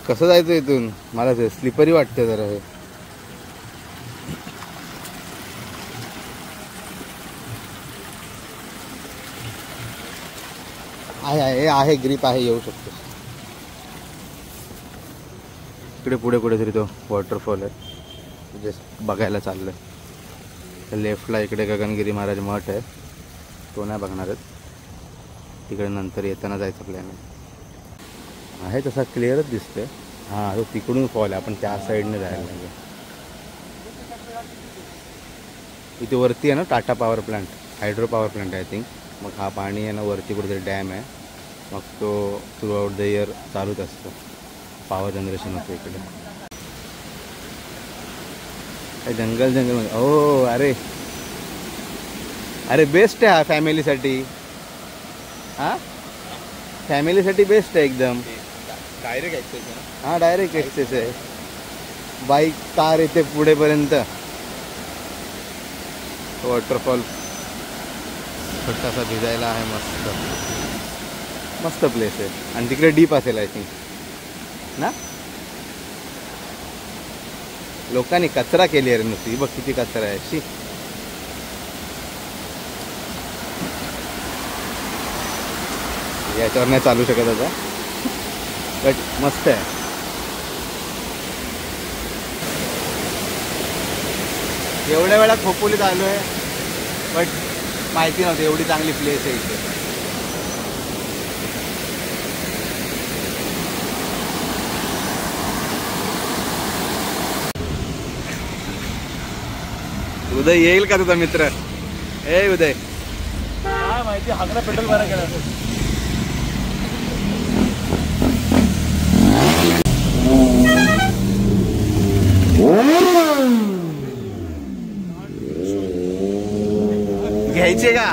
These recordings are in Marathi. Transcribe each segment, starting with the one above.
कसं जायचं इथून? मला ते स्लिपरी वाटते जरा हे. आहे ग्रिप आहे, येऊ शकतो. इकडे पुढे कुठेतरी तो वॉटरफॉल आहे, जस्ट बघायला चाललं आहे. लेफ्टला इकडे गगनगिरी महाराज मठ आहे, तो नाही बघणार आहेत. तिकडे नंतर येताना जायचा प्लॅन आहे. तसा क्लिअरच दिसतोय. हां, तो तिकडून फॉल आहे, आपण त्या साईडने जायला लागेल. इथे वरती आहे ना Tata power plant, hydro power plant I think. मग हा पाणी आहे ना वरती कुठेतरी डॅम आहे, मग तो थ्रू आउट द इयर चालूच असतो, पॉवर जनरेशन होतं इकडे. जंगल. ओ अरे बेस्ट आहे हा फॅमिलीसाठी. हां, फॅमिलीसाठी बेस्ट आहे एकदम. डायरेक्ट ॲक्सेस आहे. हां, डायरेक्ट ॲक्सेस आहे. बाईक कार येते पुढेपर्यंत. वॉटरफॉल छोटासा भिजायला आहे. मस्त प्लेस आहे. आणि तिकडे डीप असेल आय थिंक ना. लोकांनी कचरा केली आहे नुसती. बघ किती कचरा आहे. शी, याच्यावर नाही चालू शकत आता, बट मस्त आहे. एवढ्या वेळात खोपोलीत आलो आहे, बट माहिती नव्हती एवढी चांगली प्लेस आहे इथे. उदय येईल का तुझा मित्र? ए उदय, काय माहिती, हागरा पेट्रोल भरा गेला. घ्यायचे का?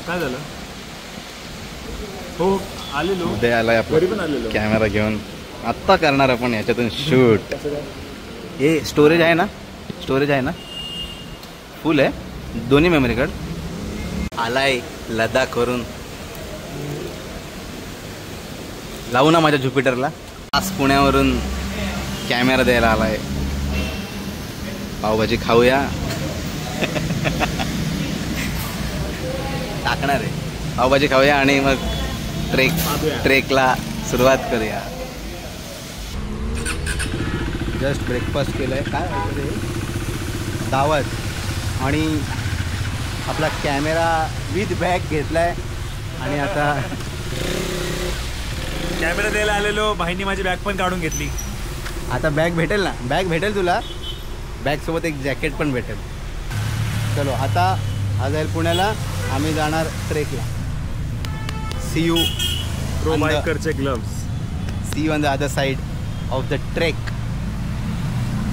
काय झालं? हो, आलेलो. उदय आलाय आपला कॅमेरा घेऊन. आत्ता करणार आपण याच्यातून शूट. हे स्टोरेज आहे ना? स्टोरेज आहे ना? फुल आहे दोन्ही मेमरी कार्ड. आलाय लडाखवरून. लावू ना माझ्या ज्युपिटरला. आज पुण्यावरून कॅमेरा द्यायला आलाय. पावभाजी खाऊया. टाकणार आहे पावभाजी खाऊया आणि मग ट्रेकला सुरुवात करूया. जस्ट ब्रेकफास्ट केलं आहे. काय वाटतं दावत. आणि आपला कॅमेरा विथ बॅग घेतला आहे. आणि आता कॅमेरा द्यायला आलेलो, भाईनी माझी बॅग पण काढून घेतली. आता बॅग भेटेल ना? बॅग भेटेल तुला. बॅगसोबत एक जॅकेट पण भेटेल. चलो आता आज जाईल पुण्याला. आम्ही जाणार ट्रेकला. सी यू प्रो बायकरचे gloves. See you on the other side of the trek.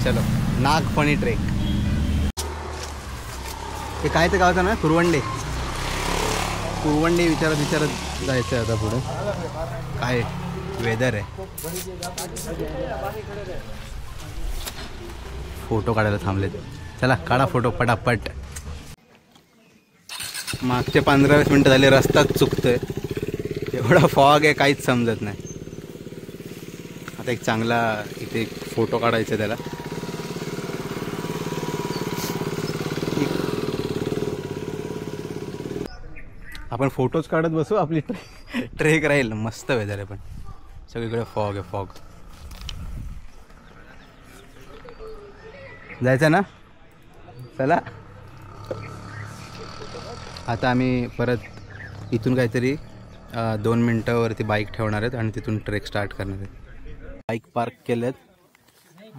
चलो, नागफणी ट्रेक. हे काय ते गावचं ना? कुरवंडे विचारत जायचं आहे आता पुढे. काय वेदर आहे. फोटो काढायला थांबलेत. चला काढा फोटो पटापट. मागचे 15-20 मिनटं झाले रस्ताच चुकतोय. एवढा फॉग आहे काहीच समजत नाही. आता एक चांगला इथे फोटो काढायचा त्याला. आपण फोटोज काढत बसू. आपली ट्रेक राहील. मस्त वेदर आहे पण सगळीकडे फॉग आहे. फॉग. जायचं ना? चला. आता आम्ही परत इथून काहीतरी 2 मिनटावरती बाईक ठेवणार आहेत आणि तिथून ट्रेक स्टार्ट करणार आहेत. बाईक पार्क केल्यात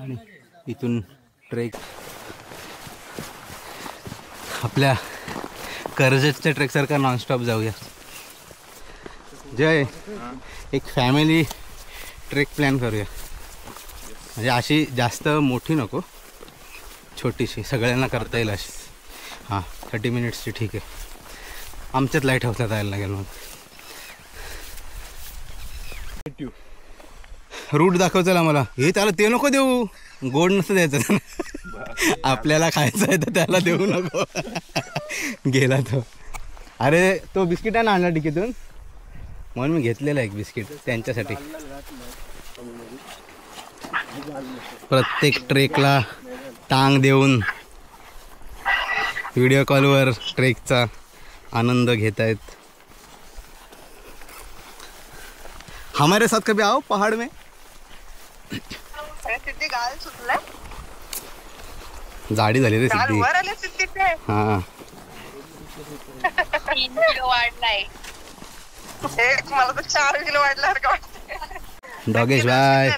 आणि इथून ट्रेक आपल्या कर्जतच्या ट्रेकसारखा नॉनस्टॉप जाऊया. जय, एक फॅमिली ट्रेक प्लॅन करूया. म्हणजे अशी जास्त मोठी नको, छोटीशी सगळ्यांना करता येईल अशी. हां 30 मिनिट्सची ठीक आहे. आमच्यात लाईट हाऊसला जायला लागेल मग. रूट दाखव चला मला. हे त्याला ते नको देऊ, गोड नसतं द्यायचं. आपल्याला खायचं आहे तर त्याला देऊ नको. गेला तो. अरे तो बिस्किट आहे ना आणला टिकीतून, म्हणून मी घेतलेला एक बिस्किट त्यांच्यासाठी. प्रत्येक ट्रेकला टांग देऊन व्हिडिओ कॉलवर ट्रेकचा आनंद घेत आहेत. हमारे साथ कभी आओ पहाड़ में. जाडी झाली रे सिद्धी. हा 3 किलो वाढलाय. मला तर 4 किलो वाढल्यासारखं वाटतंय. डॉगेश बाय.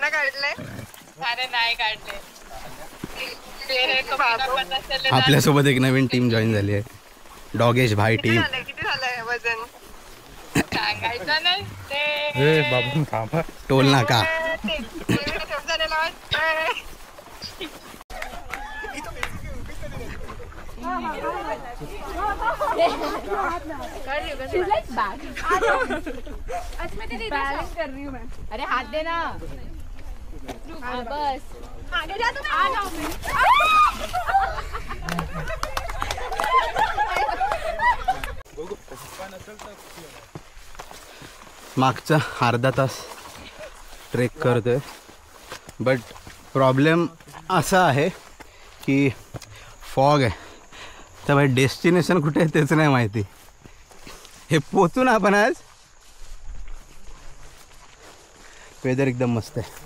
अरे नाही काढले. आपल्यासोबत एक नवीन टीम जॉईन झाली आहे, डॉगेश भाई टीम. किती झालंय वजन सांगायचं नाही ते. बाबू थांबा. टोल नाका. झालेलं वाटतंय. अरे हाथ देना. बस आगे जा. तुम आ जाओ. मागचा अर्धा तास ट्रेक करतोय, बट प्रॉब्लेम असा आहे की फॉग आहे. तर भाई डेस्टिनेशन कुठे आहे तेच नाही माहिती. हे पोचून आपण आज. वेदर एकदम मस्त आहे.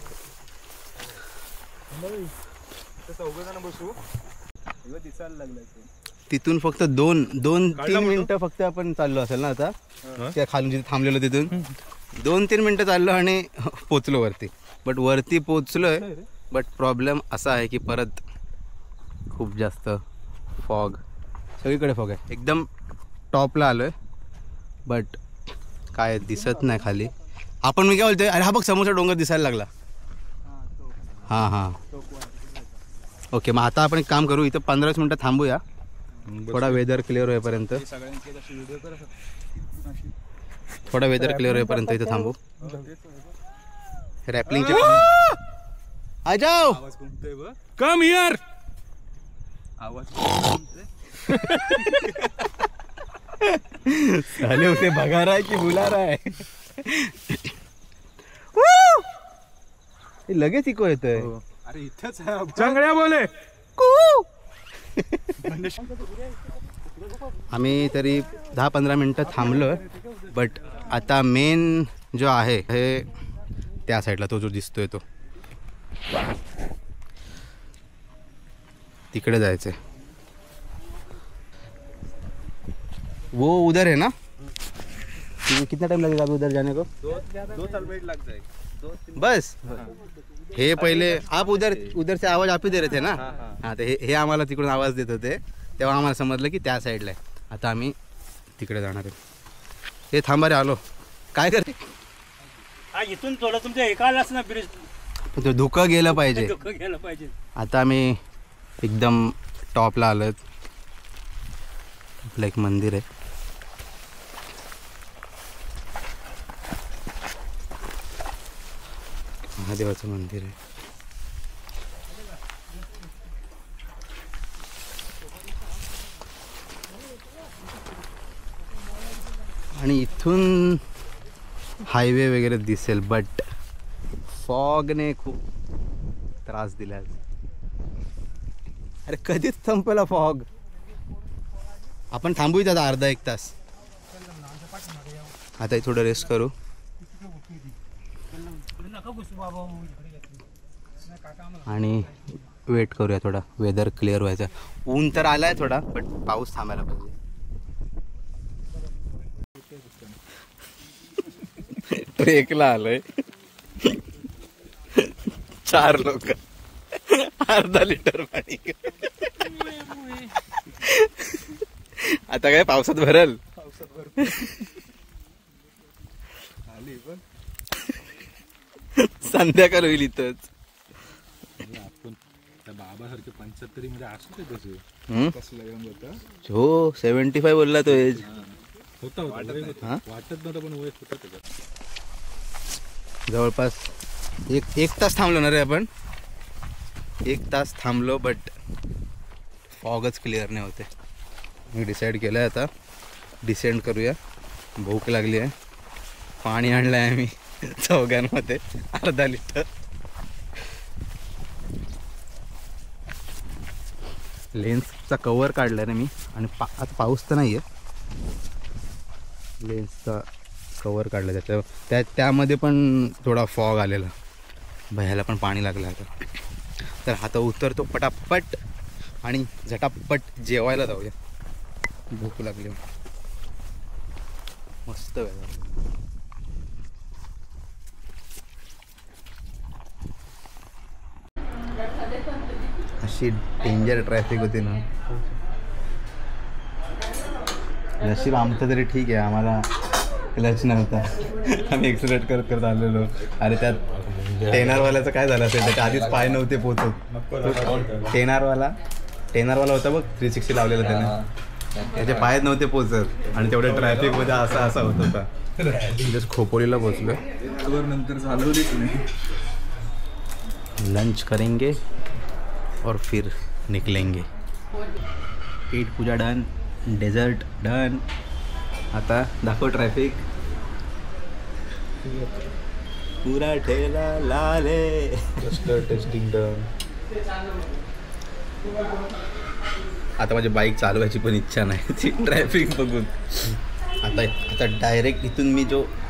तिथून फक्त 2-3 मिनिटं फक्त आपण चाललो असेल ना आता. त्या खालून जिथे थांबलेलो तिथून 2-3 मिनिटं चाललो आणि पोचलो वरती. बट वरती पोचलोय, बट प्रॉब्लेम असा आहे की परत खूप जास्त फॉग, सगळीकडे फॉग आहे. एकदम टॉपला आलोय, बट काय दिसत नाही खाली. आपण मी काय बोलतोय, अरे हा बघ समोरचा डोंगर दिसायला लागला. हां हां ओके. मग आता आपण एक काम करू, इथं 15-20 मिनिटं थांबूया, थोडा वेदर क्लिअर होईपर्यंत. थोडा वेदर क्लिअर होईपर्यंत इथं थांबू. रॅपलिंगचे आ जाओ. Come here. साले उसे भगा रहा है कि बुला रहा है. लगेच इको येतोय. अरे इथेच चांगल्या बोले. आम्ही तरी 10-15 मिनटं थांबलो, बट आता मेन जो आहे हे त्या साईडला, तो जो दिसतोय तो तिकडे जायचंय. वो उधर है ना. कितना टाइम लगेगा अभी उधर जाने को? 2 मिनट लग जाएगा बस. हे पहिले आप उधर से आवाज आप ही दे रहे थे ना. हां तर हे आम्हाला तिकडून आवाज देत होते, तेव्हा आम्हाला समजलं की त्या साईडला आहे. आता आम्ही तिकडे जाणार आहे. हे थांबा रे आलो. काय करते इथून थोडं तुमच्या एकालाच ना ब्रिज तो धुकं गेलं पाहिजे. गेलं पाहिजे. आता आम्ही एकदम टॉपला आलोत. आपलं एक मंदिर आहे, महादेवाचं मंदिर आहे. आणि इथून हायवे वगैरे दिसेल, बट फॉगने खूप त्रास दिला. अरे कधीच संपला फॉग. आपण थांबू इथं आता अर्धा 1 तास. आता थोडं रेस्ट करू. आणि वेट करूया थोडा वेदर क्लिअर व्हायचा. ऊन तर आलाय थोडा, बट पाऊस थांबायला पाहिजे. ट्रेकला आलोय 4 लोक, अर्धा लिटर पाणी. आता काय पावसात भरल. संध्याकाळ होईल इथंच. 70 मध्ये असं तसं हम्म? कसलं येऊन होतं हो 75 बोलला तो एज. होता वाटत हा? नव्हतं पण वय होतं त्याच्यात. जवळपास एक तास थांबलो ना रे आपण. 1 तास थांबलो बट फॉगच क्लिअर नाही होते. मी डिसाईड केलं आहे आता डिसेंड करूया. भूक लागली आहे. पाणी आणलं आहे आम्ही चौघांमध्ये अर्धा लिटर. लेन्सचा कवर काढला रे मी आणि आता पाऊस तर नाही आहे. लेन्सचा कवर काढला त्यामध्ये पण थोडा फॉग आलेला. भयाला पण पाणी लागलं आता. तर आता उतरतो पटापट आणि झटापट जेवायला जाऊया. भूक लागली मस्त वेळ. अशी डेंजर ट्रॅफिक होती ना. नशीब आमचं तरी ठीक आहे, आम्हाला क्लच नव्हता. आम्ही एक्सिलेट करत करत आलेलो. अरे त्यात टेनरवाल्याचं काय झालं असेल, त्याच्या आधीच पाय नव्हते पोचत. टेनरवाला होता बघ 360 लावलेला त्याने, त्याचे पाय नव्हते पोचत आणि तेवढ्या ट्रॅफिकमध्ये असा होत होता. जस्ट खोपोलीला पोचलो. नंतर झालंच नाही. लंच करेंगे और फिर निकलेंगे. पेट पूजा डन, डेझर्ट डन. आता दाखव ट्रॅफिक. पुरा ठेला लाल है. Testing done. आता माझी बाईक चालवायची पण इच्छा नाही ती ट्रॅफिक बघून. आता डायरेक्ट इथून मी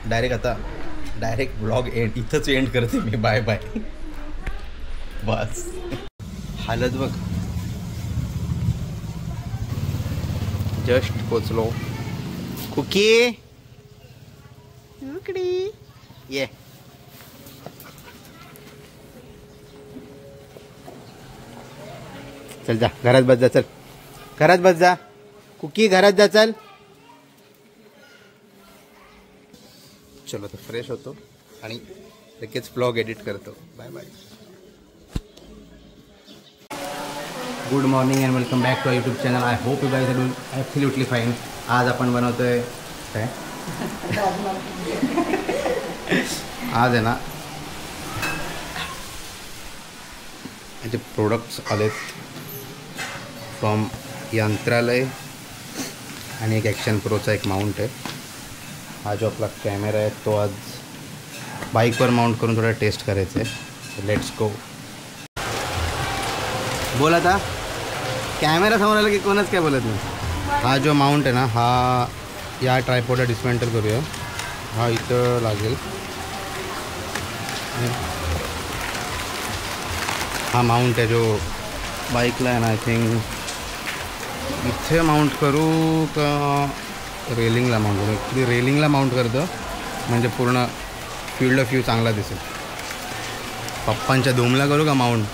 डायरेक्ट ब्लॉग इथंच एंड करते मी. Bye bye. बस हालत बघ. जस्ट पोचलो. कुकी ये. चल जा घरात बस जा. चल घरात बस जा. कुकी घरात जा. चल चलो तर फ्रेश होतो आणि लगेच ब्लॉग एडिट करतो. Bye bye. Good morning and welcome back to YouTube channel. I hope you guys are doing absolutely fine. आज आपण बनवतोय काय आज आहे ना, याचे प्रोडक्ट्स आलेत फ्रॉम यंत्रालय आणि एक ॲक्शन प्रोचा एक माउंट आहे. हा जो आपला कॅमेरा आहे तो आज बाईकवर माउंट करून थोडा टेस्ट करायचा आहे. Let's go. बोल आता. कॅमेरा समोर आला की कोणच काय बोलत नाही. हा जो माउंट आहे ना, हा या ट्रायपॉडला डिस्मेंटल करूया. हा इथं लागेल. हा माउंट आहे जो बाईकला आहे ना, आय थिंक इथे माउंट करू का रेलिंगला माउंट करू. ॲक्च्युली रेलिंगला माउंट करतो म्हणजे पूर्ण फील्ड ऑफ व्ह्यू चांगला दिसेल. पप्पांच्या धूमला करू का माउंट.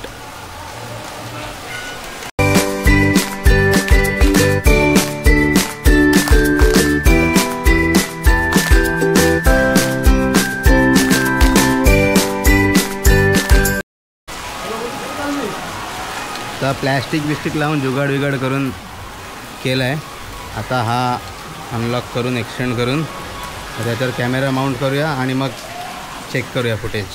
आता प्लॅस्टिक बिस्टिक लावून जुगाड विगाड करून केलं आहे. आता हा अनलॉक करून एक्सटेंड करून त्याच्यावर कॅमेरा माउंट करूया आणि मग चेक करूया फुटेज.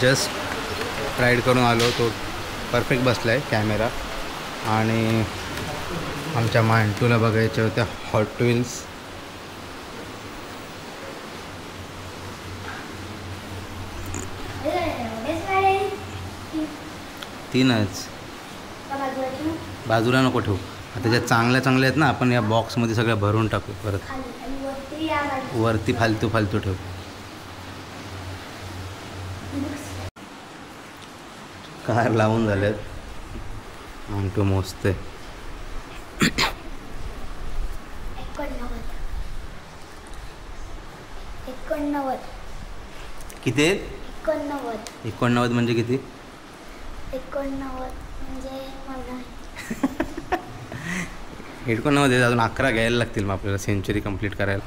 जस्ट ट्राईड करून आलो. तो परफेक्ट बसला आहे कॅमेरा. आणि आमच्या मांटूला बघायच्या होत्या हॉट व्हील्स. तीनच बाजूला नको ठेवू. आता ज्या चांगल्या चांगल्या आहेत ना, आपण या बॉक्समध्ये सगळ्या भरून टाकू. परत वरती फालतू ठेवू. कार लावून झाल्यात. मांटू मोजते. किती आहेत? 89 म्हणजे किती? 89 अजून 11 घ्यायला लागतील मग आपल्याला सेंचुरी कंप्लीट करायला.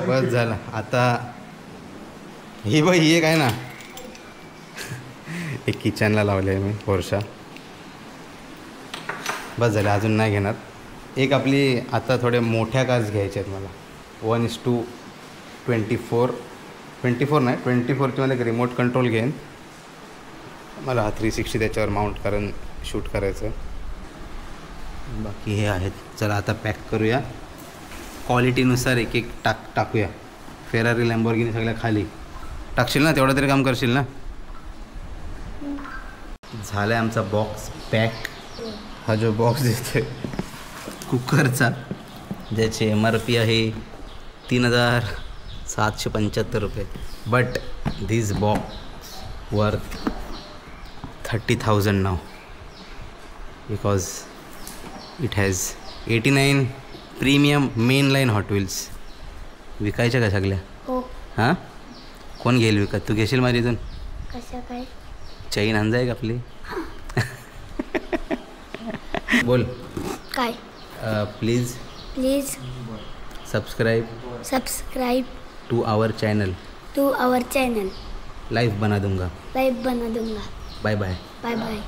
बस झालं आता. ही बाई ही एक आहे ना, एक किचनला लावले आहे मी पोरशा. बस झालं, अजून नाही घेणार. एक आपली आता थोड्या मोठ्या कार्स घ्यायच्या आहेत मला. 1:24 नाही 24ची मध्ये एक रिमोट कंट्रोल घेईन. मला 360 त्याच्यावर माउंट कारण शूट करायचं. बाकी हे आहेत. चला आता पॅक करूया. क्वालिटीनुसार एक एक टाकूया. फेरारी लॅम्बोर्गिनी सगळ्या खाली टाकशील ना, तेवढं तरी काम करशील ना. झालं आहे आमचा बॉक्स पॅक. हा जो बॉक्स दिसतोय कुकरचा, ज्याची MRP आहे 3,775 रुपये. But this box worth 30,000 now, because it has 89 premium main line Hot Wheels. विकायच्या का सगळ्या? हो. हां, कोण घेईल विकत? तू घेशील माझी इथून? कसं काय? चैन आणजाय का आपली? बोल काय? Please subscribe to our channel. Live बना दूंगा. Bye bye. बाय.